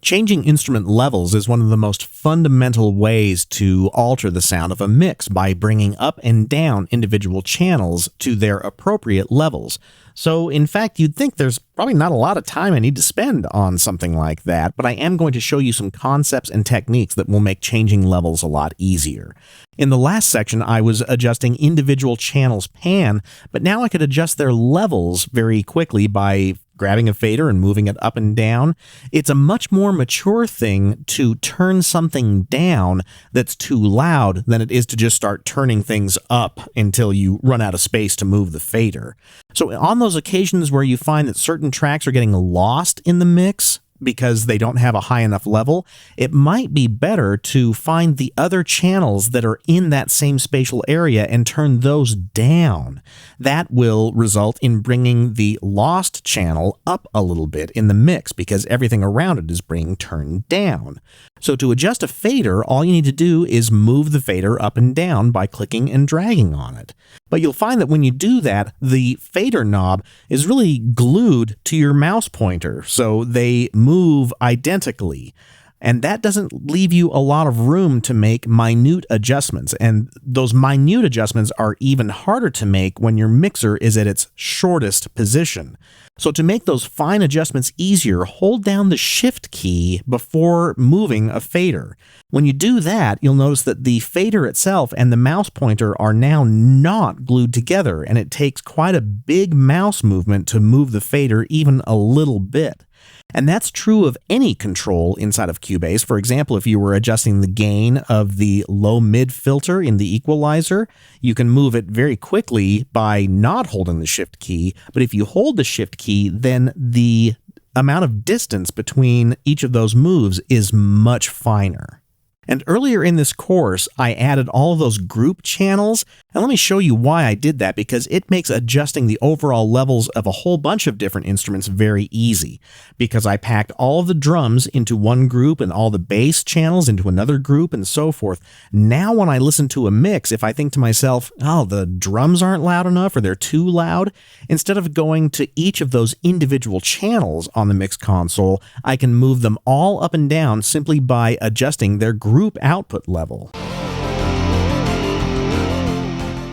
Changing instrument levels is one of the most fundamental ways to alter the sound of a mix by bringing up and down individual channels to their appropriate levels. So, in fact, you'd think there's probably not a lot of time I need to spend on something like that, but I am going to show you some concepts and techniques that will make changing levels a lot easier. In the last section, I was adjusting individual channels' pan, but now I could adjust their levels very quickly by grabbing a fader and moving it up and down. It's a much more mature thing to turn something down that's too loud than it is to just start turning things up until you run out of space to move the fader. So on those occasions where you find that certain tracks are getting lost in the mix because they don't have a high enough level, it might be better to find the other channels that are in that same spatial area and turn those down. That will result in bringing the lost channel up a little bit in the mix because everything around it is being turned down. So to adjust a fader, all you need to do is move the fader up and down by clicking and dragging on it. But you'll find that when you do that, the fader knob is really glued to your mouse pointer, so they move identically. And that doesn't leave you a lot of room to make minute adjustments. And those minute adjustments are even harder to make when your mixer is at its shortest position. So to make those fine adjustments easier, hold down the Shift key before moving a fader. When you do that, you'll notice that the fader itself and the mouse pointer are now not glued together, and it takes quite a big mouse movement to move the fader even a little bit. And that's true of any control inside of Cubase. For example, if you were adjusting the gain of the low-mid filter in the equalizer, you can move it very quickly by not holding the Shift key. But if you hold the Shift key, then the amount of distance between each of those moves is much finer. And earlier in this course, I added all of those group channels, and let me show you why I did that, because it makes adjusting the overall levels of a whole bunch of different instruments very easy, because I packed all of the drums into one group and all the bass channels into another group and so forth. Now when I listen to a mix, if I think to myself, oh, the drums aren't loud enough or they're too loud, instead of going to each of those individual channels on the mix console, I can move them all up and down simply by adjusting their group output level.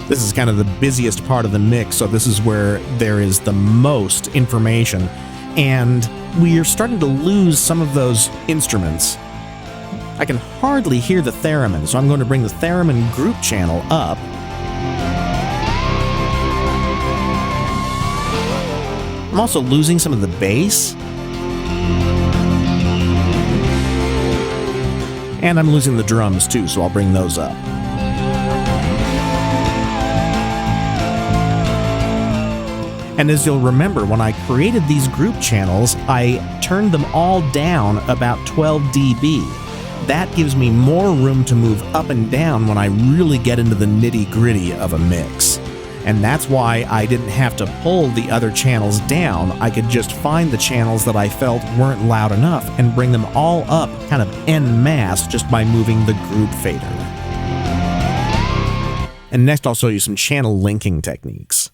This is kind of the busiest part of the mix, so this is where there is the most information, and we are starting to lose some of those instruments. I can hardly hear the theremin, so I'm going to bring the theremin group channel up. I'm also losing some of the bass. And I'm losing the drums too, so I'll bring those up. And as you'll remember, when I created these group channels, I turned them all down about 12 dB. That gives me more room to move up and down when I really get into the nitty-gritty of a mix. And that's why I didn't have to pull the other channels down. I could just find the channels that I felt weren't loud enough and bring them all up kind of en masse just by moving the group fader. And next I'll show you some channel linking techniques.